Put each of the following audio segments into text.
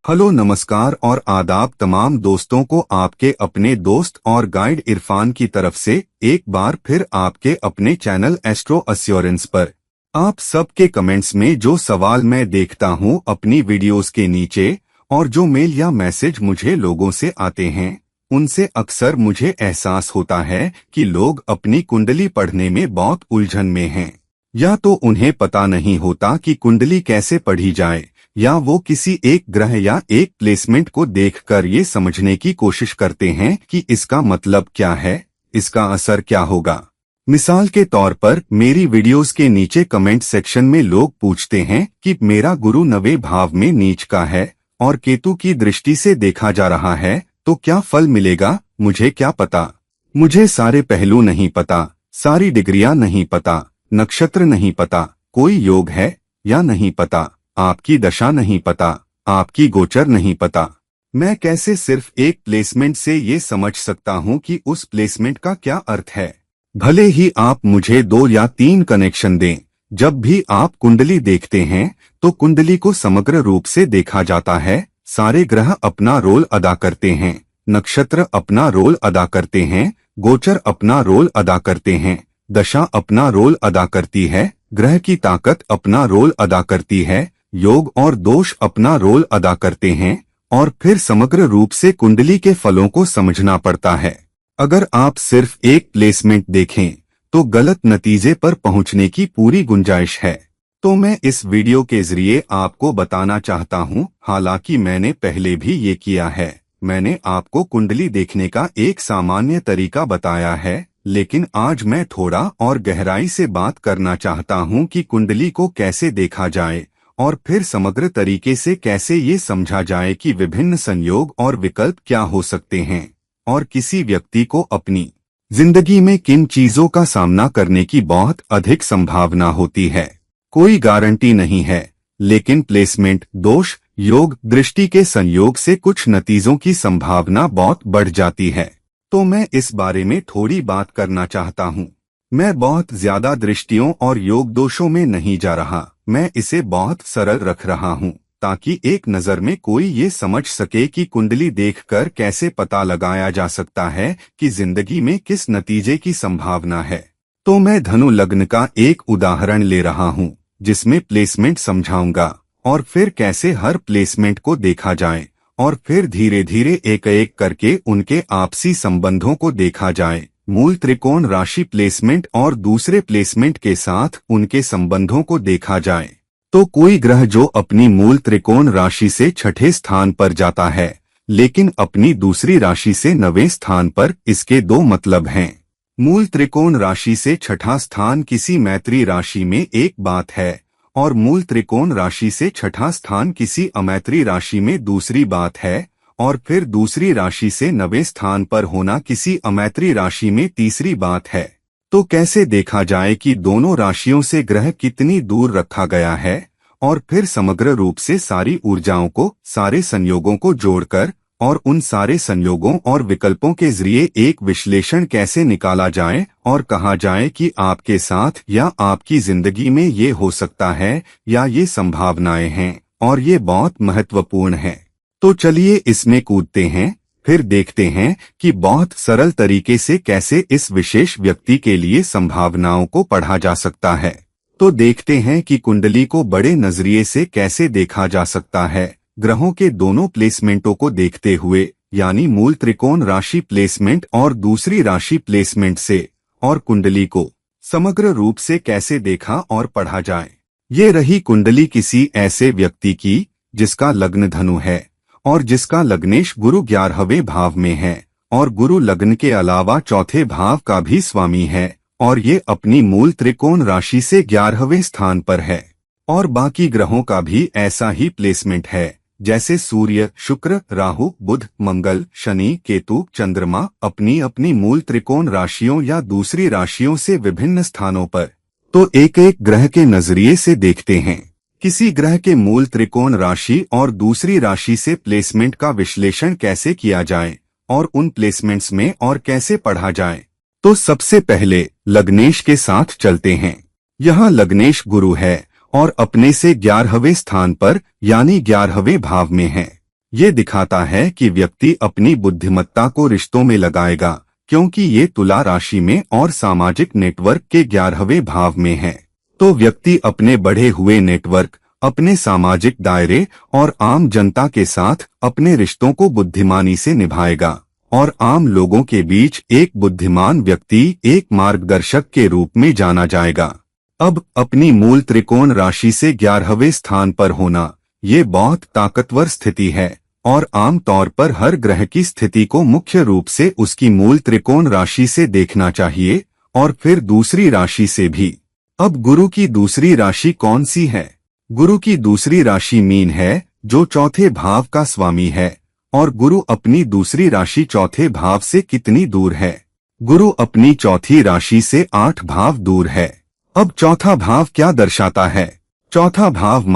Hello नमस्कार और आदाब तमाम दोस्तों को आपके अपने दोस्त और गाइड इरफान की तरफ से एक बार फिर आपके अपने चैनल एस्ट्रो एश्योरेंस पर। आप सबके कमेंट्स में जो सवाल मैं देखता हूं अपनी वीडियोस के नीचे और जो मेल या मैसेज मुझे लोगों से आते हैं, उनसे अक्सर मुझे एहसास होता है कि लोग अपनी कुंडली पढ़ने में बहुत उलझन में हैं। या तो उन्हें पता नहीं होता कि कुंडली कैसे पढ़ी जाए, या वो किसी एक ग्रह या एक प्लेसमेंट को देखकर ये समझने की कोशिश करते हैं कि इसका मतलब क्या है, इसका असर क्या होगा। मिसाल के तौर पर मेरी वीडियोस के नीचे कमेंट सेक्शन में लोग पूछते हैं कि मेरा गुरु 9वें भाव में नीच का है और केतु की दृष्टि से देखा जा रहा है, तो क्या फल मिलेगा। मुझे क्या पता, मुझे सारे पहलू नहीं पता, सारी डिग्रियां नहीं पता, नक्षत्र नहीं पता, कोई योग है या नहीं पता, आपकी दशा नहीं पता, आपकी गोचर नहीं पता। मैं कैसे सिर्फ एक प्लेसमेंट से ये समझ सकता हूँ कि उस प्लेसमेंट का क्या अर्थ है। भले ही आप मुझे 2 या 3 कनेक्शन दें, जब भी आप कुंडली देखते हैं तो कुंडली को समग्र रूप से देखा जाता है। सारे ग्रह अपना रोल अदा करते हैं, नक्षत्र अपना रोल अदा करते हैं, गोचर अपना रोल अदा करते हैं, दशा अपना रोल अदा करती है, ग्रह की ताकत अपना रोल अदा करती है, योग और दोष अपना रोल अदा करते हैं, और फिर समग्र रूप से कुंडली के फलों को समझना पड़ता है। अगर आप सिर्फ एक प्लेसमेंट देखें तो गलत नतीजे पर पहुंचने की पूरी गुंजाइश है। तो मैं इस वीडियो के जरिए आपको बताना चाहता हूं, हालांकि मैंने पहले भी ये किया है। मैंने आपको कुंडली देखने का एक सामान्य तरीका बताया है, लेकिन आज मैं थोड़ा और गहराई से बात करना चाहता हूं कि कुंडली को कैसे देखा जाए और फिर समग्र तरीके से कैसे ये समझा जाए कि विभिन्न संयोग और विकल्प क्या हो सकते हैं और किसी व्यक्ति को अपनी जिंदगी में किन चीजों का सामना करने की बहुत अधिक संभावना होती है। कोई गारंटी नहीं है, लेकिन प्लेसमेंट, दोष, योग, दृष्टि के संयोग से कुछ नतीजों की संभावना बहुत बढ़ जाती है। तो मैं इस बारे में थोड़ी बात करना चाहता हूँ। मैं बहुत ज्यादा दृष्टियों और योग दोषों में नहीं जा रहा, मैं इसे बहुत सरल रख रहा हूँ ताकि एक नज़र में कोई ये समझ सके कि कुंडली देखकर कैसे पता लगाया जा सकता है कि जिंदगी में किस नतीजे की संभावना है। तो मैं धनु लग्न का एक उदाहरण ले रहा हूँ जिसमें प्लेसमेंट समझाऊंगा और फिर कैसे हर प्लेसमेंट को देखा जाए और फिर धीरे धीरे एक एक करके उनके आपसी संबंधों को देखा जाए। मूल त्रिकोण राशि प्लेसमेंट और दूसरे प्लेसमेंट के साथ उनके संबंधों को देखा जाए। तो कोई ग्रह जो अपनी मूल त्रिकोण राशि से 6ठे स्थान पर जाता है लेकिन अपनी दूसरी राशि से 9वें स्थान पर, इसके 2 मतलब हैं। मूल त्रिकोण राशि से 6ठा स्थान किसी मैत्री राशि में एक बात है और मूल त्रिकोण राशि से 6ठा स्थान किसी अमैत्री राशि में दूसरी बात है, और फिर दूसरी राशि से 9वें स्थान पर होना किसी अमैत्री राशि में तीसरी बात है। तो कैसे देखा जाए कि दोनों राशियों से ग्रह कितनी दूर रखा गया है और फिर समग्र रूप से सारी ऊर्जाओं को, सारे संयोगों को जोड़कर और उन सारे संयोगों और विकल्पों के जरिए एक विश्लेषण कैसे निकाला जाए और कहा जाए कि आपके साथ या आपकी जिंदगी में ये हो सकता है या ये संभावनाएं हैं और ये बहुत महत्वपूर्ण है। तो चलिए इसमें कूदते हैं, फिर देखते हैं कि बहुत सरल तरीके से कैसे इस विशेष व्यक्ति के लिए संभावनाओं को पढ़ा जा सकता है। तो देखते हैं कि कुंडली को बड़े नजरिए से कैसे देखा जा सकता है, ग्रहों के दोनों प्लेसमेंटों को देखते हुए, यानी मूल त्रिकोण राशि प्लेसमेंट और दूसरी राशि प्लेसमेंट से, और कुंडली को समग्र रूप से कैसे देखा और पढ़ा जाए। ये रही कुंडली किसी ऐसे व्यक्ति की जिसका लग्न धनु है और जिसका लग्नेश गुरु 11वें भाव में है और गुरु लग्न के अलावा 4थे भाव का भी स्वामी है, और ये अपनी मूल त्रिकोण राशि से 11वें स्थान पर है। और बाकी ग्रहों का भी ऐसा ही प्लेसमेंट है, जैसे सूर्य, शुक्र, राहु, बुध, मंगल, शनि, केतु, चंद्रमा अपनी अपनी मूल त्रिकोण राशियों या दूसरी राशियों से विभिन्न स्थानों पर। तो एक एक ग्रह के नजरिए से देखते हैं। किसी ग्रह के मूल त्रिकोण राशि और दूसरी राशि से प्लेसमेंट का विश्लेषण कैसे किया जाए और उन प्लेसमेंट्स में और कैसे पढ़ा जाए। तो सबसे पहले लग्नेश के साथ चलते हैं। यहाँ लग्नेश गुरु है और अपने से 11वें स्थान पर यानी 11वें भाव में है। ये दिखाता है कि व्यक्ति अपनी बुद्धिमत्ता को रिश्तों में लगाएगा, क्योंकि ये तुला राशि में और सामाजिक नेटवर्क के 11वें भाव में है। तो व्यक्ति अपने बढ़े हुए नेटवर्क, अपने सामाजिक दायरे और आम जनता के साथ अपने रिश्तों को बुद्धिमानी से निभाएगा और आम लोगों के बीच एक बुद्धिमान व्यक्ति, एक मार्गदर्शक के रूप में जाना जाएगा। अब अपनी मूल त्रिकोण राशि से 11वें स्थान पर होना ये बहुत ताकतवर स्थिति है और आम तौर पर हर ग्रह की स्थिति को मुख्य रूप से उसकी मूल त्रिकोण राशि से देखना चाहिए और फिर दूसरी राशि से भी। अब गुरु की दूसरी राशि कौन सी है? गुरु की दूसरी राशि मीन है, जो चौथे भाव का स्वामी है। और गुरु अपनी दूसरी राशि चौथे भाव से कितनी दूर है? गुरु अपनी चौथी राशि से 8 भाव दूर है। अब चौथा भाव क्या दर्शाता है? चौथा भाव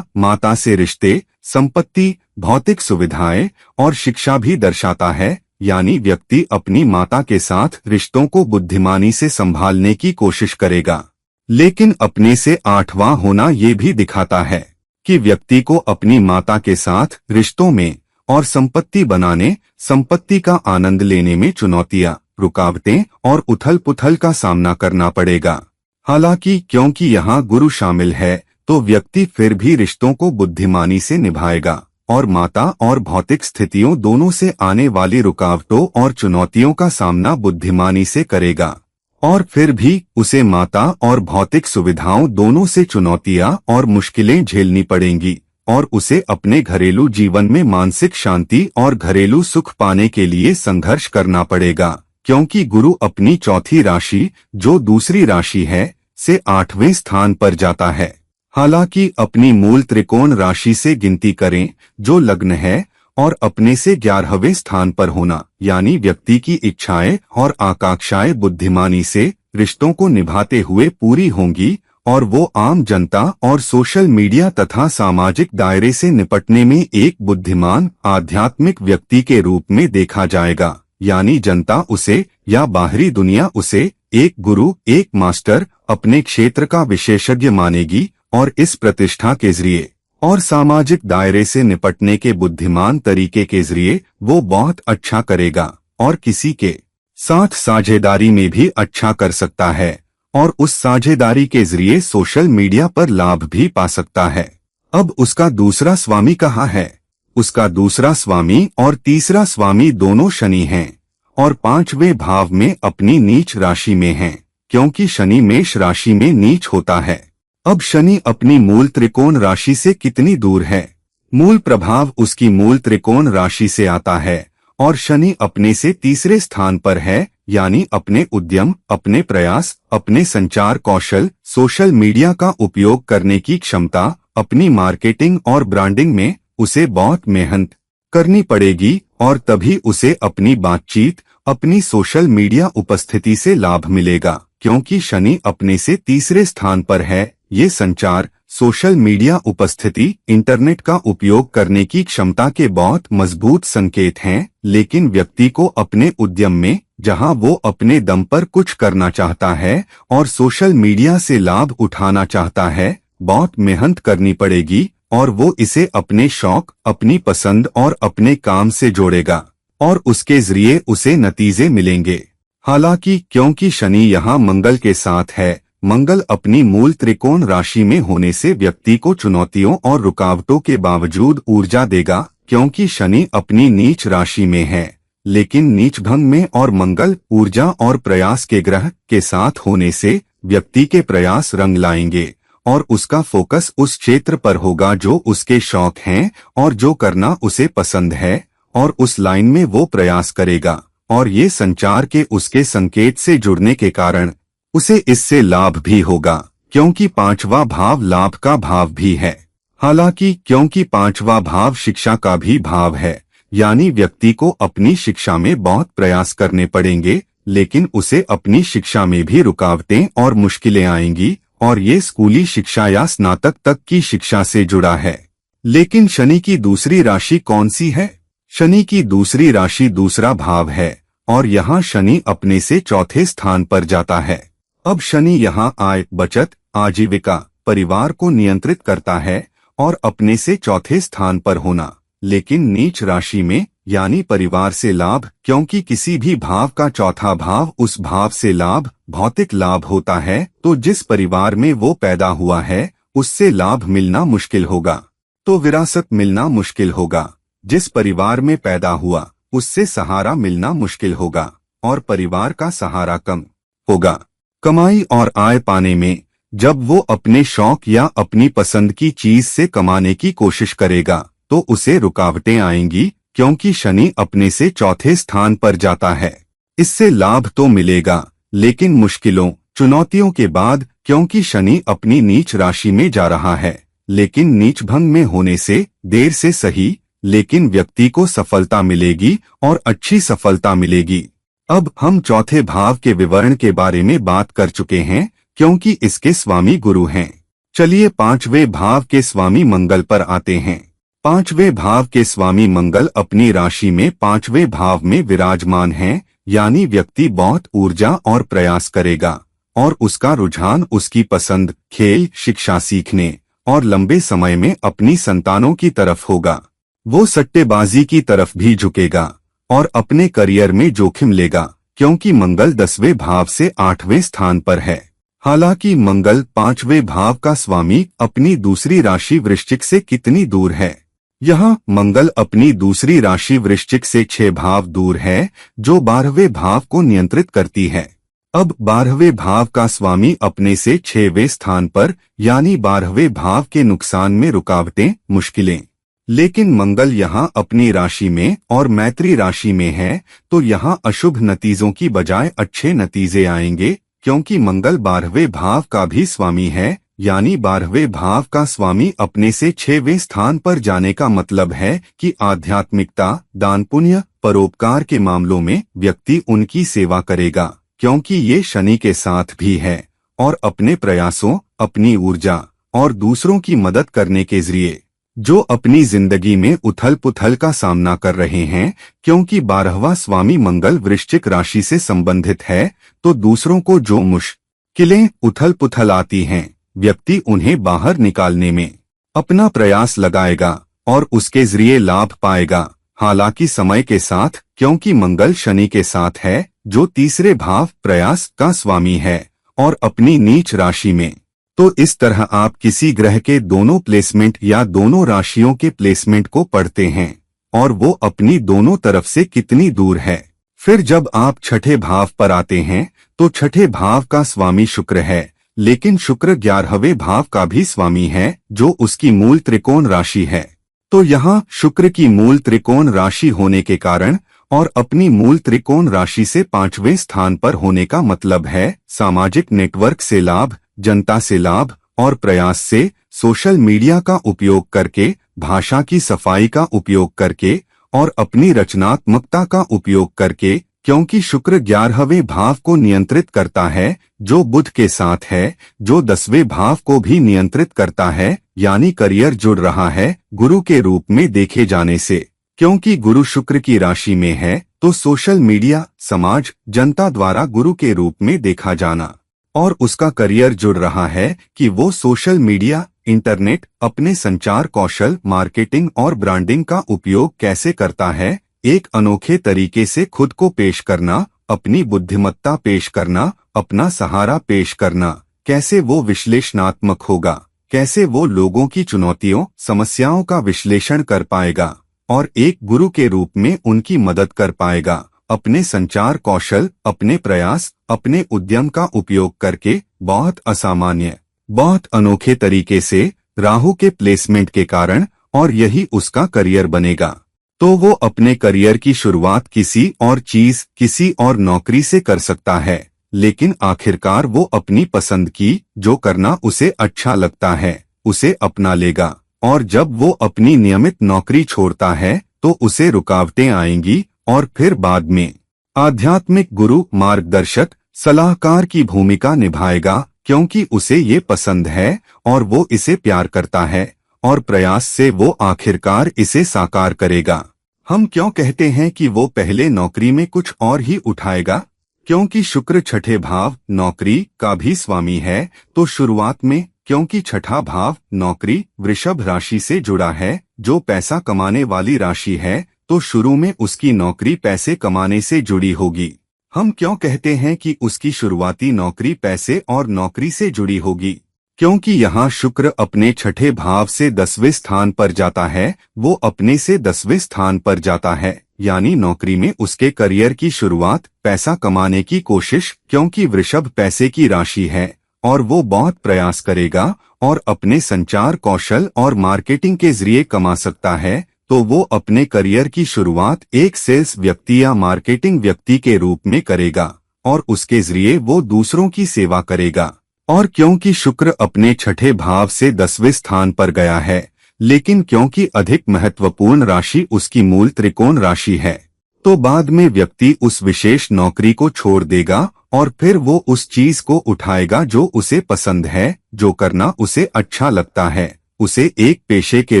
माता से रिश्ते, संपत्ति, भौतिक सुविधाएं और शिक्षा भी दर्शाता है, यानी व्यक्ति अपनी माता के साथ रिश्तों को बुद्धिमानी से संभालने की कोशिश करेगा। लेकिन अपने से 8वां होना ये भी दिखाता है कि व्यक्ति को अपनी माता के साथ रिश्तों में और संपत्ति बनाने, संपत्ति का आनंद लेने में चुनौतियां, रुकावटें और उथल-पुथल का सामना करना पड़ेगा। हालांकि क्योंकि यहाँ गुरु शामिल है, तो व्यक्ति फिर भी रिश्तों को बुद्धिमानी से निभाएगा और माता और भौतिक स्थितियों दोनों से आने वाली रुकावटों और चुनौतियों का सामना बुद्धिमानी से करेगा। और फिर भी उसे माता और भौतिक सुविधाओं दोनों से चुनौतियां और मुश्किलें झेलनी पड़ेंगी और उसे अपने घरेलू जीवन में मानसिक शांति और घरेलू सुख पाने के लिए संघर्ष करना पड़ेगा, क्योंकि गुरु अपनी चौथी राशि, जो दूसरी राशि है, से 8वें स्थान पर जाता है। हालांकि अपनी मूल त्रिकोण राशि से गिनती करें, जो लग्न है, और अपने से 11वें स्थान पर होना, यानी व्यक्ति की इच्छाएं और आकांक्षाएं बुद्धिमानी से रिश्तों को निभाते हुए पूरी होंगी और वो आम जनता और सोशल मीडिया तथा सामाजिक दायरे से निपटने में एक बुद्धिमान आध्यात्मिक व्यक्ति के रूप में देखा जाएगा, यानी जनता उसे या बाहरी दुनिया उसे एक गुरु, एक मास्टर, अपने क्षेत्र का विशेषज्ञ मानेगी और इस प्रतिष्ठा के जरिए और सामाजिक दायरे से निपटने के बुद्धिमान तरीके के जरिए वो बहुत अच्छा करेगा और किसी के साथ साझेदारी में भी अच्छा कर सकता है और उस साझेदारी के जरिए सोशल मीडिया पर लाभ भी पा सकता है। अब उसका दूसरा स्वामी कहाँ है? उसका दूसरा स्वामी और तीसरा स्वामी दोनों शनि हैं और 5वें भाव में अपनी नीच राशि में हैं, क्योंकि शनि मेष राशि में नीच होता है। अब शनि अपनी मूल त्रिकोण राशि से कितनी दूर है? मूल प्रभाव उसकी मूल त्रिकोण राशि से आता है और शनि अपने से तीसरे स्थान पर है, यानी अपने उद्यम, अपने प्रयास, अपने संचार कौशल, सोशल मीडिया का उपयोग करने की क्षमता, अपनी मार्केटिंग और ब्रांडिंग में उसे बहुत मेहनत करनी पड़ेगी और तभी उसे अपनी बातचीत, अपनी सोशल मीडिया उपस्थिति से लाभ मिलेगा, क्योंकि शनि अपने से तीसरे स्थान पर है। ये संचार, सोशल मीडिया उपस्थिति, इंटरनेट का उपयोग करने की क्षमता के बहुत मजबूत संकेत हैं, लेकिन व्यक्ति को अपने उद्यम में, जहां वो अपने दम पर कुछ करना चाहता है और सोशल मीडिया से लाभ उठाना चाहता है, बहुत मेहनत करनी पड़ेगी और वो इसे अपने शौक, अपनी पसंद और अपने काम से जोड़ेगा और उसके जरिए उसे नतीजे मिलेंगे। हालांकि क्योंकि शनि यहाँ मंगल के साथ है, मंगल अपनी मूल त्रिकोण राशि में होने से व्यक्ति को चुनौतियों और रुकावटों के बावजूद ऊर्जा देगा, क्योंकि शनि अपनी नीच राशि में है। लेकिन नीच भंग में और मंगल ऊर्जा और प्रयास के ग्रह के साथ होने से व्यक्ति के प्रयास रंग लाएंगे और उसका फोकस उस क्षेत्र पर होगा जो उसके शौक हैं और जो करना उसे पसंद है और उस लाइन में वो प्रयास करेगा और ये संचार के उसके संकेत से जुड़ने के कारण उसे इससे लाभ भी होगा, क्योंकि 5वां भाव लाभ का भाव भी है। हालांकि क्योंकि 5वां भाव शिक्षा का भी भाव है, यानी व्यक्ति को अपनी शिक्षा में बहुत प्रयास करने पड़ेंगे, लेकिन उसे अपनी शिक्षा में भी रुकावटें और मुश्किलें आएंगी और ये स्कूली शिक्षा या स्नातक तक की शिक्षा से जुड़ा है। लेकिन शनि की दूसरी राशि कौन सी है? शनि की दूसरी राशि दूसरा भाव है और यहाँ शनि अपने से चौथे स्थान पर जाता है। अब शनि यहाँ आय, बचत, आजीविका, परिवार को नियंत्रित करता है और अपने से चौथे स्थान पर होना, लेकिन नीच राशि में यानी परिवार से लाभ, क्योंकि किसी भी भाव का चौथा भाव उस भाव से लाभ, भौतिक लाभ होता है, तो जिस परिवार में वो पैदा हुआ है उससे लाभ मिलना मुश्किल होगा, तो विरासत मिलना मुश्किल होगा। जिस परिवार में पैदा हुआ उससे सहारा मिलना मुश्किल होगा और परिवार का सहारा कम होगा। कमाई और आय पाने में जब वो अपने शौक या अपनी पसंद की चीज से कमाने की कोशिश करेगा तो उसे रुकावटें आएंगी, क्योंकि शनि अपने से चौथे स्थान पर जाता है। इससे लाभ तो मिलेगा लेकिन मुश्किलों चुनौतियों के बाद, क्योंकि शनि अपनी नीच राशि में जा रहा है। लेकिन नीच भंग में होने से देर से सही, लेकिन व्यक्ति को सफलता मिलेगी और अच्छी सफलता मिलेगी। अब हम चौथे भाव के विवरण के बारे में बात कर चुके हैं, क्योंकि इसके स्वामी गुरु हैं। चलिए पांचवें भाव के स्वामी मंगल पर आते हैं। पांचवें भाव के स्वामी मंगल अपनी राशि में पांचवें भाव में विराजमान हैं, यानी व्यक्ति बहुत ऊर्जा और प्रयास करेगा और उसका रुझान उसकी पसंद, खेल, शिक्षा सीखने और लंबे समय में अपनी संतानों की तरफ होगा। वो सट्टेबाजी की तरफ भी झुकेगा और अपने करियर में जोखिम लेगा, क्योंकि मंगल 10वें भाव से 8वें स्थान पर है। हालांकि मंगल 5वें भाव का स्वामी अपनी दूसरी राशि वृश्चिक से कितनी दूर है? यहाँ मंगल अपनी दूसरी राशि वृश्चिक से 6 भाव दूर है, जो 12वें भाव को नियंत्रित करती है। अब 12वें भाव का स्वामी अपने से 6वें स्थान पर, यानी 12वें भाव के नुकसान में रुकावटें, मुश्किलें। लेकिन मंगल यहाँ अपनी राशि में और मैत्री राशि में है, तो यहाँ अशुभ नतीजों की बजाय अच्छे नतीजे आएंगे, क्योंकि मंगल 12वें भाव का भी स्वामी है। यानी 12वें भाव का स्वामी अपने से 6वें स्थान पर जाने का मतलब है कि आध्यात्मिकता, दान पुण्य, परोपकार के मामलों में व्यक्ति उनकी सेवा करेगा, क्योंकि ये शनि के साथ भी है, और अपने प्रयासों, अपनी ऊर्जा और दूसरों की मदद करने के जरिए जो अपनी जिंदगी में उथल पुथल का सामना कर रहे हैं, क्योंकि 12वां स्वामी मंगल वृश्चिक राशि से संबंधित है, तो दूसरों को जो मुश्किलें, उथल पुथल आती हैं, व्यक्ति उन्हें बाहर निकालने में अपना प्रयास लगाएगा और उसके जरिए लाभ पाएगा। हालांकि समय के साथ, क्योंकि मंगल शनि के साथ है, जो तीसरे भाव प्रयास का स्वामी है और अपनी नीच राशि में, तो इस तरह आप किसी ग्रह के दोनों प्लेसमेंट या दोनों राशियों के प्लेसमेंट को पढ़ते हैं और वो अपनी दोनों तरफ से कितनी दूर है। फिर जब आप छठे भाव पर आते हैं तो छठे भाव का स्वामी शुक्र है, लेकिन शुक्र 11वें भाव का भी स्वामी है, जो उसकी मूल त्रिकोण राशि है। तो यहाँ शुक्र की मूल त्रिकोण राशि होने के कारण और अपनी मूल त्रिकोण राशि से 5वें स्थान पर होने का मतलब है सामाजिक नेटवर्क से लाभ, जनता से लाभ और प्रयास से, सोशल मीडिया का उपयोग करके, भाषा की सफाई का उपयोग करके और अपनी रचनात्मकता का उपयोग करके, क्योंकि शुक्र 11वें भाव को नियंत्रित करता है, जो बुध के साथ है, जो 10वें भाव को भी नियंत्रित करता है, यानी करियर जुड़ रहा है गुरु के रूप में देखे जाने से। क्योंकि गुरु शुक्र की राशि में है, तो सोशल मीडिया, समाज, जनता द्वारा गुरु के रूप में देखा जाना और उसका करियर जुड़ रहा है कि वो सोशल मीडिया, इंटरनेट, अपने संचार कौशल, मार्केटिंग और ब्रांडिंग का उपयोग कैसे करता है, एक अनोखे तरीके से खुद को पेश करना, अपनी बुद्धिमत्ता पेश करना, अपना सहारा पेश करना, कैसे वो विश्लेषणात्मक होगा, कैसे वो लोगों की चुनौतियों, समस्याओं का विश्लेषण कर पाएगा और एक गुरु के रूप में उनकी मदद कर पाएगा, अपने संचार कौशल, अपने प्रयास, अपने उद्यम का उपयोग करके बहुत असामान्य, बहुत अनोखे तरीके से राहु के प्लेसमेंट के कारण, और यही उसका करियर बनेगा। तो वो अपने करियर की शुरुआत किसी और चीज, किसी और नौकरी से कर सकता है, लेकिन आखिरकार वो अपनी पसंद की जो करना उसे अच्छा लगता है उसे अपना लेगा, और जब वो अपनी नियमित नौकरी छोड़ता है तो उसे रुकावटें आएंगी और फिर बाद में आध्यात्मिक गुरु, मार्गदर्शक, सलाहकार की भूमिका निभाएगा, क्योंकि उसे ये पसंद है और वो इसे प्यार करता है और प्रयास से वो आखिरकार इसे साकार करेगा। हम क्यों कहते हैं कि वो पहले नौकरी में कुछ और ही उठाएगा? क्योंकि शुक्र छठे भाव नौकरी का भी स्वामी है, तो शुरुआत में क्योंकि छठा भाव नौकरी वृषभ राशि से जुड़ा है, जो पैसा कमाने वाली राशि है, तो शुरू में उसकी नौकरी पैसे कमाने से जुड़ी होगी। हम क्यों कहते हैं कि उसकी शुरुआती नौकरी पैसे और नौकरी से जुड़ी होगी? क्योंकि यहाँ शुक्र अपने छठे भाव से 10वें स्थान पर जाता है, वो अपने से 10वें स्थान पर जाता है, यानी नौकरी में उसके करियर की शुरुआत, पैसा कमाने की कोशिश, क्योंकि वृषभ पैसे की राशि है और वो बहुत प्रयास करेगा और अपने संचार कौशल और मार्केटिंग के जरिए कमा सकता है, तो वो अपने करियर की शुरुआत एक सेल्स व्यक्ति या मार्केटिंग व्यक्ति के रूप में करेगा और उसके जरिए वो दूसरों की सेवा करेगा। और क्योंकि शुक्र अपने छठे भाव से 10वें स्थान पर गया है, लेकिन क्योंकि अधिक महत्वपूर्ण राशि उसकी मूल त्रिकोण राशि है, तो बाद में व्यक्ति उस विशेष नौकरी को छोड़ देगा और फिर वो उस चीज को उठाएगा जो उसे पसंद है, जो करना उसे अच्छा लगता है, उसे एक पेशे के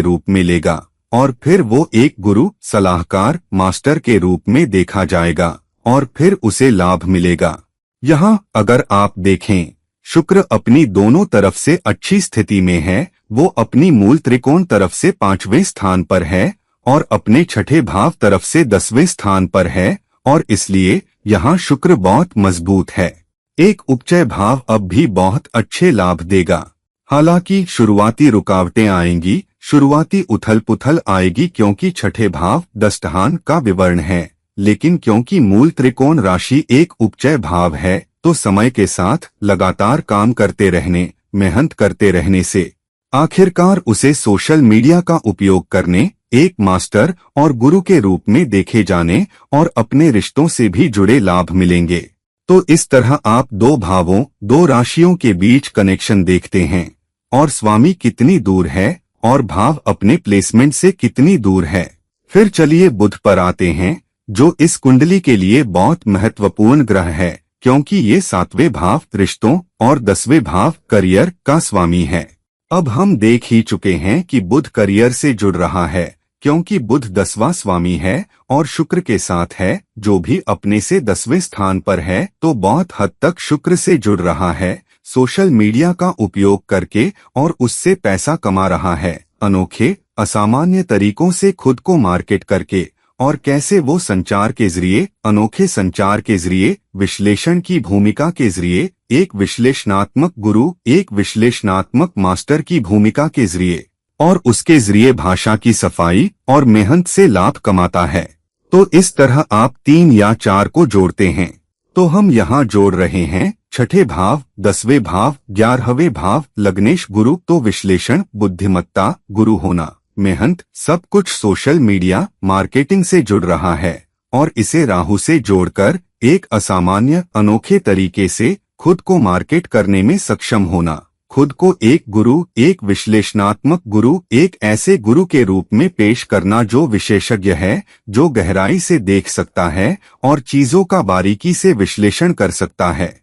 रूप में लेगा और फिर वो एक गुरु, सलाहकार, मास्टर के रूप में देखा जाएगा और फिर उसे लाभ मिलेगा। यहाँ अगर आप देखें, शुक्र अपनी दोनों तरफ से अच्छी स्थिति में है, वो अपनी मूल त्रिकोण तरफ से 5वें स्थान पर है और अपने छठे भाव तरफ से 10वें स्थान पर है और इसलिए यहाँ शुक्र बहुत मजबूत है। एक उपचय भाव अब भी बहुत अच्छे लाभ देगा। हालांकि शुरुआती रुकावटें आएंगी, शुरुआती उथल पुथल आएगी क्योंकि छठे भाव दष्टहान का विवरण है, लेकिन क्योंकि मूल त्रिकोण राशि एक उपचय भाव है, तो समय के साथ लगातार काम करते रहने, मेहनत करते रहने से आखिरकार उसे सोशल मीडिया का उपयोग करने, एक मास्टर और गुरु के रूप में देखे जाने और अपने रिश्तों से भी जुड़े लाभ मिलेंगे। तो इस तरह आप दो भावों, दो राशियों के बीच कनेक्शन देखते हैं और स्वामी कितनी दूर है और भाव अपने प्लेसमेंट से कितनी दूर है। फिर चलिए बुध पर आते हैं, जो इस कुंडली के लिए बहुत महत्वपूर्ण ग्रह है, क्योंकि ये 7वें भाव रिश्तों और 10वें भाव करियर का स्वामी है। अब हम देख ही चुके हैं कि बुध करियर से जुड़ रहा है, क्योंकि बुध 10वां स्वामी है और शुक्र के साथ है, जो भी अपने से 10वें स्थान पर है, तो बहुत हद तक शुक्र से जुड़ रहा है, सोशल मीडिया का उपयोग करके और उससे पैसा कमा रहा है, अनोखे असामान्य तरीकों से खुद को मार्केट करके, और कैसे वो संचार के जरिए, अनोखे संचार के जरिए, विश्लेषण की भूमिका के जरिए, एक विश्लेषणात्मक गुरु, एक विश्लेषणात्मक मास्टर की भूमिका के जरिए और उसके जरिए भाषा की सफाई और मेहनत से लाभ कमाता है। तो इस तरह आप 3 या 4 को जोड़ते हैं। तो हम यहाँ जोड़ रहे हैं छठे भाव, 10वें भाव, 11वें भाव, लग्नेश गुरु, तो विश्लेषण, बुद्धिमत्ता, गुरु होना, मेहनत, सब कुछ सोशल मीडिया मार्केटिंग से जुड़ रहा है और इसे राहु से जोड़कर एक असामान्य अनोखे तरीके से खुद को मार्केट करने में सक्षम होना, खुद को एक गुरु, एक विश्लेषणात्मक गुरु, एक ऐसे गुरु के रूप में पेश करना जो विशेषज्ञ है, जो गहराई से देख सकता है और चीजों का बारीकी से विश्लेषण कर सकता है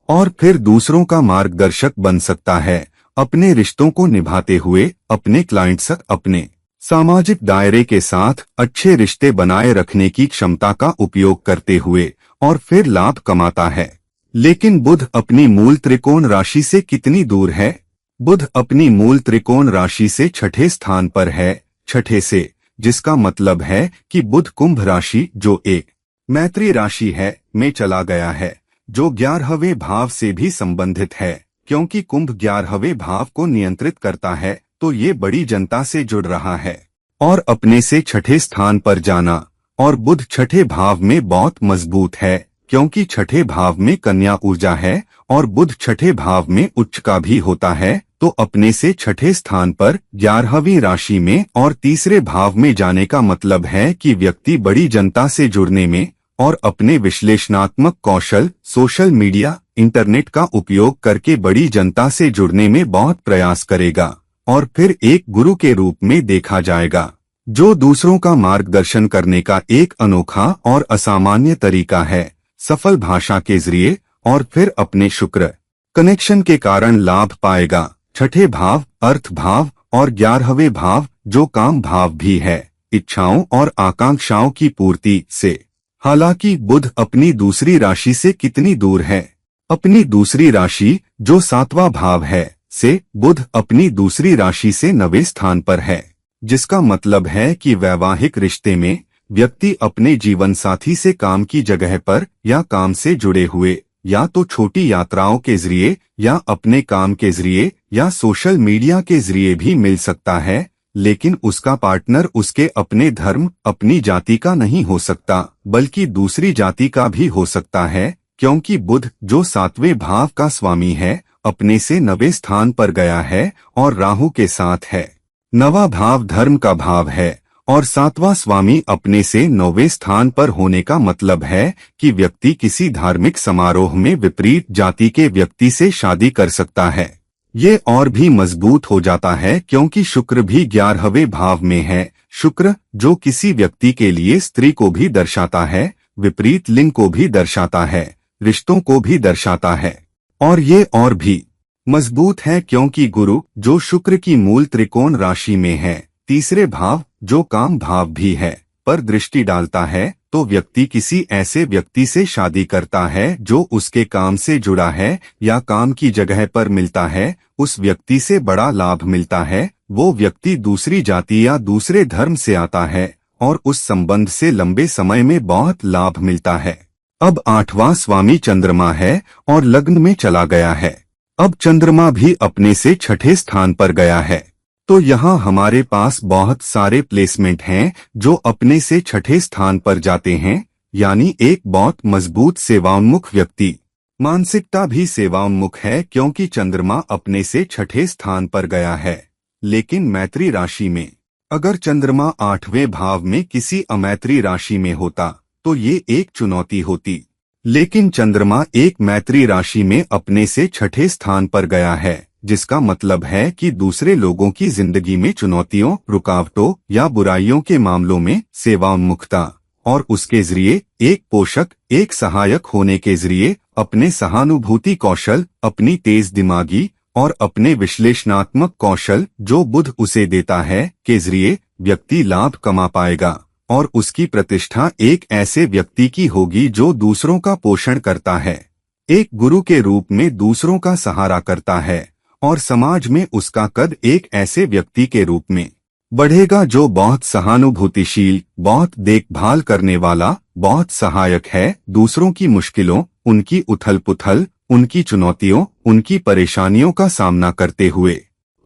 और फिर दूसरों का मार्गदर्शक बन सकता है, अपने रिश्तों को निभाते हुए, अपने क्लाइंट्स, अपने सामाजिक दायरे के साथ अच्छे रिश्ते बनाए रखने की क्षमता का उपयोग करते हुए और फिर लाभ कमाता है। लेकिन बुध अपनी मूल त्रिकोण राशि से कितनी दूर है? बुध अपनी मूल त्रिकोण राशि से छठे स्थान पर है, छठे से, जिसका मतलब है कि बुध कुंभ राशि, जो एक मैत्री राशि है, में चला गया है, जो 11वें भाव से भी संबंधित है, क्योंकि कुंभ 11वें भाव को नियंत्रित करता है, तो ये बड़ी जनता से जुड़ रहा है और अपने से छठे स्थान पर जाना, और बुध छठे भाव में बहुत मजबूत है, क्योंकि छठे भाव में कन्या ऊर्जा है और बुध छठे भाव में उच्च का भी होता है, तो अपने से छठे स्थान पर 11वीं राशि में और तीसरे भाव में जाने का मतलब है कि व्यक्ति बड़ी जनता से जुड़ने में और अपने विश्लेषणात्मक कौशल, सोशल मीडिया, इंटरनेट का उपयोग करके बड़ी जनता से जुड़ने में बहुत प्रयास करेगा और फिर एक गुरु के रूप में देखा जाएगा, जो दूसरों का मार्गदर्शन करने का एक अनोखा और असामान्य तरीका है, सफल भाषा के जरिए और फिर अपने शुक्र कनेक्शन के कारण लाभ पाएगा। छठे भाव, अर्थ भाव और 11वें भाव, जो काम भाव भी है, इच्छाओं और आकांक्षाओं की पूर्ति से। हालांकि बुध अपनी दूसरी राशि से कितनी दूर है? अपनी दूसरी राशि, जो 7वां भाव है, से बुध अपनी दूसरी राशि से 9वें स्थान पर है, जिसका मतलब है कि वैवाहिक रिश्ते में व्यक्ति अपने जीवन साथी से काम की जगह पर या काम से जुड़े हुए या तो छोटी यात्राओं के जरिए या अपने काम के जरिए या सोशल मीडिया के जरिए भी मिल सकता है, लेकिन उसका पार्टनर उसके अपने धर्म अपनी जाति का नहीं हो सकता बल्कि दूसरी जाति का भी हो सकता है, क्योंकि बुध जो 7वें भाव का स्वामी है अपने से 9वें स्थान पर गया है और राहु के साथ है। 9वां भाव धर्म का भाव है और 7वां स्वामी अपने से 9वें स्थान पर होने का मतलब है कि व्यक्ति किसी धार्मिक समारोह में विपरीत जाति के व्यक्ति से शादी कर सकता है। ये और भी मजबूत हो जाता है क्योंकि शुक्र भी 11वें भाव में है। शुक्र जो किसी व्यक्ति के लिए स्त्री को भी दर्शाता है, विपरीत लिंग को भी दर्शाता है, रिश्तों को भी दर्शाता है, और ये और भी मजबूत है क्योंकि गुरु जो शुक्र की मूल त्रिकोण राशि में है, तीसरे भाव जो काम भाव भी है, पर दृष्टि डालता है, तो व्यक्ति किसी ऐसे व्यक्ति से शादी करता है जो उसके काम से जुड़ा है या काम की जगह पर मिलता है, उस व्यक्ति से बड़ा लाभ मिलता है। वो व्यक्ति दूसरी जाति या दूसरे धर्म से आता है और उस संबंध से लंबे समय में बहुत लाभ मिलता है। अब 8वां स्वामी चंद्रमा है और लग्न में चला गया है। अब चंद्रमा भी अपने से 6ठे स्थान पर गया है, तो यहाँ हमारे पास बहुत सारे प्लेसमेंट हैं जो अपने से 6ठे स्थान पर जाते हैं, यानी एक बहुत मजबूत सेवाउन्मुख व्यक्ति। मानसिकता भी सेवाउन्मुख है क्योंकि चंद्रमा अपने से 6ठे स्थान पर गया है। लेकिन मैत्री राशि में अगर चंद्रमा 8वें भाव में किसी अमैत्री राशि में होता तो ये एक चुनौती होती, लेकिन चंद्रमा एक मैत्री राशि में अपने से 6ठे स्थान पर गया है, जिसका मतलब है कि दूसरे लोगों की जिंदगी में चुनौतियों, रुकावटों या बुराइयों के मामलों में सेवाउन्मुखता और उसके जरिए एक पोषक, एक सहायक होने के जरिए अपने सहानुभूति कौशल, अपनी तेज दिमागी और अपने विश्लेषणात्मक कौशल जो बुध उसे देता है के जरिए व्यक्ति लाभ कमा पाएगा और उसकी प्रतिष्ठा एक ऐसे व्यक्ति की होगी जो दूसरों का पोषण करता है, एक गुरु के रूप में दूसरों का सहारा करता है और समाज में उसका कद एक ऐसे व्यक्ति के रूप में बढ़ेगा जो बहुत सहानुभूतिशील, बहुत देखभाल करने वाला, बहुत सहायक है दूसरों की मुश्किलों, उनकी उथल पुथल, उनकी चुनौतियों, उनकी परेशानियों का सामना करते हुए।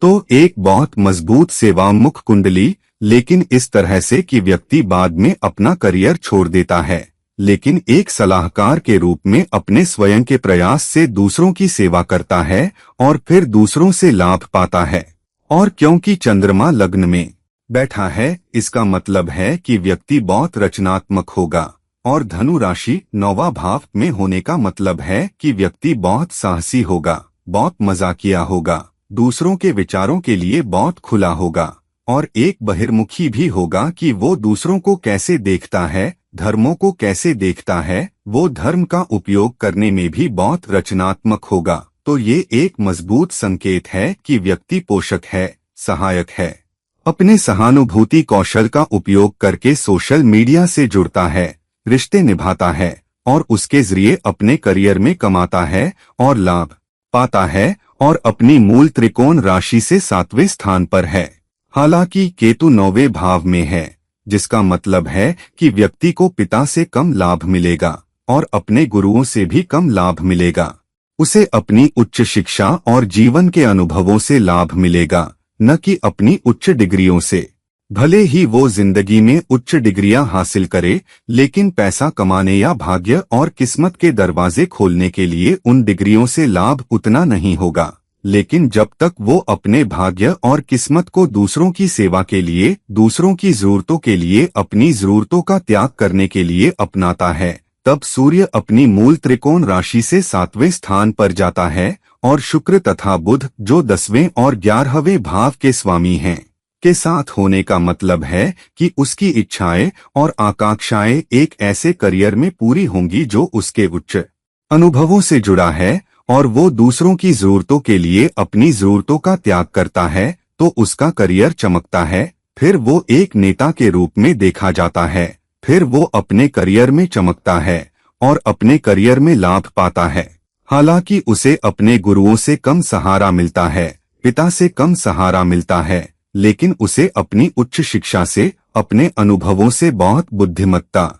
तो एक बहुत मजबूत सेवाउन्मुख कुंडली, लेकिन इस तरह से कि व्यक्ति बाद में अपना करियर छोड़ देता है, लेकिन एक सलाहकार के रूप में अपने स्वयं के प्रयास से दूसरों की सेवा करता है और फिर दूसरों से लाभ पाता है। और क्योंकि चंद्रमा लग्न में बैठा है, इसका मतलब है कि व्यक्ति बहुत रचनात्मक होगा और धनु राशि 9वां भाव में होने का मतलब है कि व्यक्ति बहुत साहसी होगा, बहुत मजाकिया होगा, दूसरों के विचारों के लिए बहुत खुला होगा और एक बहिर्मुखी भी होगा कि वो दूसरों को कैसे देखता है, धर्मों को कैसे देखता है, वो धर्म का उपयोग करने में भी बहुत रचनात्मक होगा। तो ये एक मजबूत संकेत है कि व्यक्ति पोषक है, सहायक है, अपने सहानुभूति कौशल का उपयोग करके सोशल मीडिया से जुड़ता है, रिश्ते निभाता है और उसके जरिए अपने करियर में कमाता है और लाभ पाता है और अपनी मूल त्रिकोण राशि से 7वें स्थान पर है। हालांकि केतु 9वें भाव में है, जिसका मतलब है कि व्यक्ति को पिता से कम लाभ मिलेगा और अपने गुरुओं से भी कम लाभ मिलेगा। उसे अपनी उच्च शिक्षा और जीवन के अनुभवों से लाभ मिलेगा, न कि अपनी उच्च डिग्रियों से। भले ही वो जिंदगी में उच्च डिग्रियां हासिल करे, लेकिन पैसा कमाने या भाग्य और किस्मत के दरवाजे खोलने के लिए उन डिग्रियों से लाभ उतना नहीं होगा। लेकिन जब तक वो अपने भाग्य और किस्मत को दूसरों की सेवा के लिए, दूसरों की जरूरतों के लिए, अपनी जरूरतों का त्याग करने के लिए अपनाता है, तब सूर्य अपनी मूल त्रिकोण राशि से 7वें स्थान पर जाता है और शुक्र तथा बुध जो 10वें और 11वें भाव के स्वामी हैं के साथ होने का मतलब है कि उसकी इच्छाएं और आकांक्षाएं एक ऐसे करियर में पूरी होंगी जो उसके उच्च अनुभवों से जुड़ा है और वो दूसरों की जरूरतों के लिए अपनी जरूरतों का त्याग करता है, तो उसका करियर चमकता है। फिर वो एक नेता के रूप में देखा जाता है, फिर वो अपने करियर में चमकता है और अपने करियर में लाभ पाता है। हालांकि उसे अपने गुरुओं से कम सहारा मिलता है, पिता से कम सहारा मिलता है, लेकिन उसे अपनी उच्च शिक्षा से, अपने अनुभवों से बहुत बुद्धिमत्ता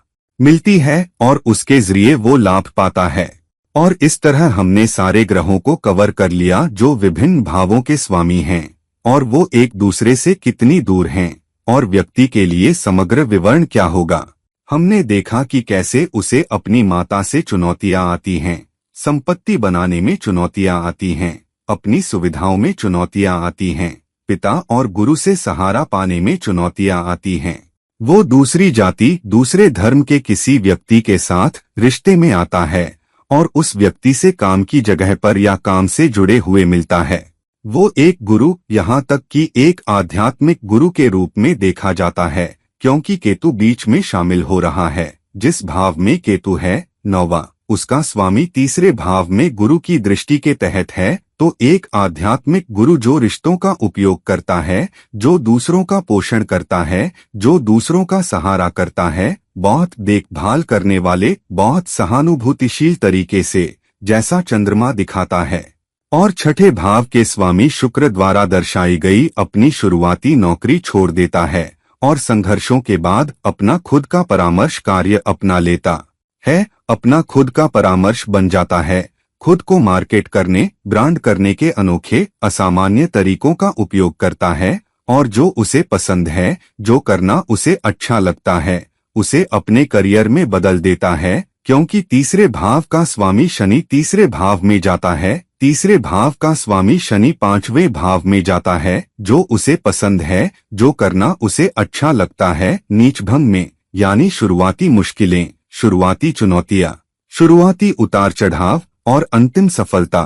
मिलती है और उसके जरिए वो लाभ पाता है। और इस तरह हमने सारे ग्रहों को कवर कर लिया जो विभिन्न भावों के स्वामी हैं और वो एक दूसरे से कितनी दूर हैं, और व्यक्ति के लिए समग्र विवरण क्या होगा। हमने देखा कि कैसे उसे अपनी माता से चुनौतियां आती हैं, संपत्ति बनाने में चुनौतियां आती हैं, अपनी सुविधाओं में चुनौतियां आती हैं, पिता और गुरु से सहारा पाने में चुनौतियां आती हैं। वो दूसरी जाति, दूसरे धर्म के किसी व्यक्ति के साथ रिश्ते में आता है और उस व्यक्ति से काम की जगह पर या काम से जुड़े हुए मिलता है। वो एक गुरु, यहाँ तक कि एक आध्यात्मिक गुरु के रूप में देखा जाता है, क्योंकि केतु बीच में शामिल हो रहा है। जिस भाव में केतु है, 9वां, उसका स्वामी तीसरे भाव में गुरु की दृष्टि के तहत है। तो एक आध्यात्मिक गुरु जो रिश्तों का उपयोग करता है, जो दूसरों का पोषण करता है, जो दूसरों का सहारा करता है, बहुत देखभाल करने वाले, बहुत सहानुभूतिशील तरीके से, जैसा चंद्रमा दिखाता है। और छठे भाव के स्वामी शुक्र द्वारा दर्शाई गई अपनी शुरुआती नौकरी छोड़ देता है और संघर्षों के बाद अपना खुद का परामर्श कार्य अपना लेता है, अपना खुद का परामर्श बन जाता है, खुद को मार्केट करने, ब्रांड करने के अनोखे असामान्य तरीकों का उपयोग करता है और जो उसे पसंद है, जो करना उसे अच्छा लगता है, उसे अपने करियर में बदल देता है। क्योंकि तीसरे भाव का स्वामी शनि तीसरे भाव में जाता है, तीसरे भाव का स्वामी शनि 5वें भाव में जाता है, जो उसे पसंद है, जो करना उसे अच्छा लगता है, नीच भंग में, यानी शुरुआती मुश्किलें, शुरुआती चुनौतियां, शुरुआती उतार चढ़ाव और अंतिम सफलता।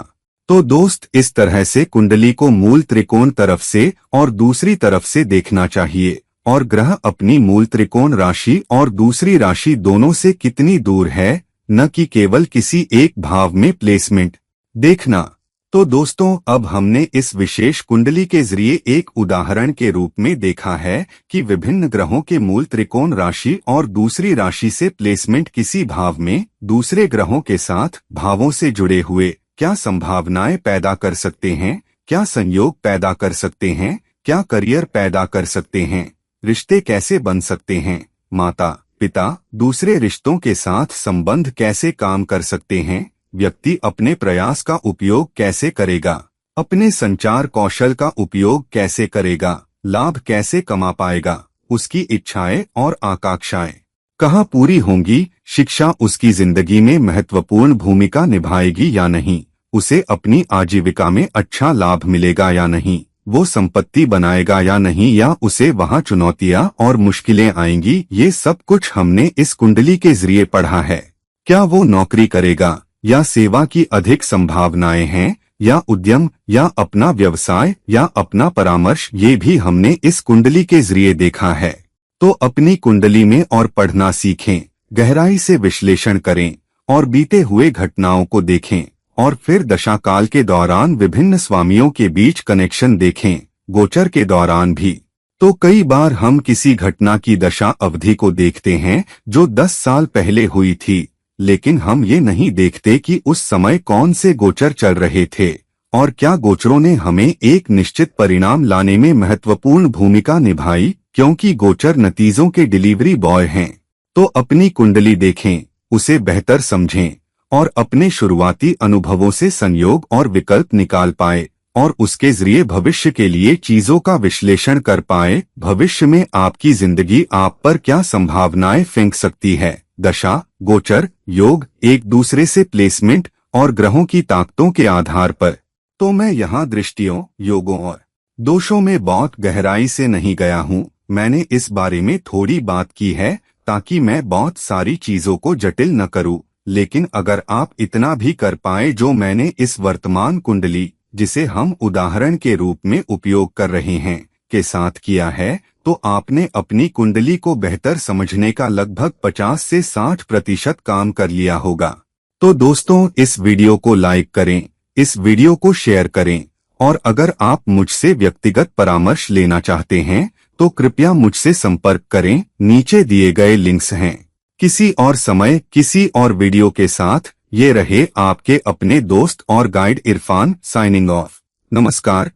तो दोस्त, इस तरह से कुंडली को मूल त्रिकोण तरफ से और दूसरी तरफ से देखना चाहिए और ग्रह अपनी मूल त्रिकोण राशि और दूसरी राशि दोनों से कितनी दूर है, न कि केवल किसी एक भाव में प्लेसमेंट देखना। तो दोस्तों, अब हमने इस विशेष कुंडली के जरिए एक उदाहरण के रूप में देखा है कि विभिन्न ग्रहों के मूल त्रिकोण राशि और दूसरी राशि से प्लेसमेंट किसी भाव में दूसरे ग्रहों के साथ भावों से जुड़े हुए क्या संभावनाएं पैदा कर सकते हैं, क्या संयोग पैदा कर सकते हैं, क्या करियर पैदा कर सकते हैं, रिश्ते कैसे बन सकते हैं, माता पिता दूसरे रिश्तों के साथ संबंध कैसे काम कर सकते हैं, व्यक्ति अपने प्रयास का उपयोग कैसे करेगा, अपने संचार कौशल का उपयोग कैसे करेगा, लाभ कैसे कमा पाएगा, उसकी इच्छाएं और आकांक्षाएं कहाँ पूरी होंगी, शिक्षा उसकी जिंदगी में महत्वपूर्ण भूमिका निभाएगी या नहीं, उसे अपनी आजीविका में अच्छा लाभ मिलेगा या नहीं, वो संपत्ति बनाएगा या नहीं, या उसे वहाँ चुनौतियाँ और मुश्किलें आएंगी। ये सब कुछ हमने इस कुंडली के जरिए पढ़ा है। क्या वो नौकरी करेगा या सेवा की अधिक संभावनाएं हैं, या उद्यम, या अपना व्यवसाय, या अपना परामर्श, ये भी हमने इस कुंडली के जरिए देखा है। तो अपनी कुंडली में और पढ़ना सीखें, गहराई से विश्लेषण करें और बीते हुए घटनाओं को देखें और फिर दशाकाल के दौरान विभिन्न स्वामियों के बीच कनेक्शन देखें, गोचर के दौरान भी। तो कई बार हम किसी घटना की दशा अवधि को देखते हैं जो 10 साल पहले हुई थी, लेकिन हम ये नहीं देखते कि उस समय कौन से गोचर चल रहे थे और क्या गोचरों ने हमें एक निश्चित परिणाम लाने में महत्वपूर्ण भूमिका निभाई, क्योंकि गोचर नतीजों के डिलीवरी बॉय हैं। तो अपनी कुंडली देखें, उसे बेहतर समझें और अपने शुरुआती अनुभवों से संयोग और विकल्प निकाल पाए और उसके जरिए भविष्य के लिए चीजों का विश्लेषण कर पाए। भविष्य में आपकी जिंदगी आप पर क्या संभावनाएं फेंक सकती है, दशा, गोचर, योग, एक दूसरे से प्लेसमेंट और ग्रहों की ताकतों के आधार पर। तो मैं यहाँ दृष्टियों, योगों और दोषों में बहुत गहराई से नहीं गया हूँ। मैंने इस बारे में थोड़ी बात की है ताकि मैं बहुत सारी चीजों को जटिल न करूँ, लेकिन अगर आप इतना भी कर पाए जो मैंने इस वर्तमान कुंडली, जिसे हम उदाहरण के रूप में उपयोग कर रहे हैं, के साथ किया है, तो आपने अपनी कुंडली को बेहतर समझने का लगभग 50 से 60% काम कर लिया होगा। तो दोस्तों, इस वीडियो को लाइक करें, इस वीडियो को शेयर करें और अगर आप मुझसे व्यक्तिगत परामर्श लेना चाहते हैं तो कृपया मुझसे संपर्क करें, नीचे दिए गए लिंक्स हैं। किसी और समय किसी और वीडियो के साथ ये रहे आपके अपने दोस्त और गाइड इरफान साइनिंग ऑफ। नमस्कार।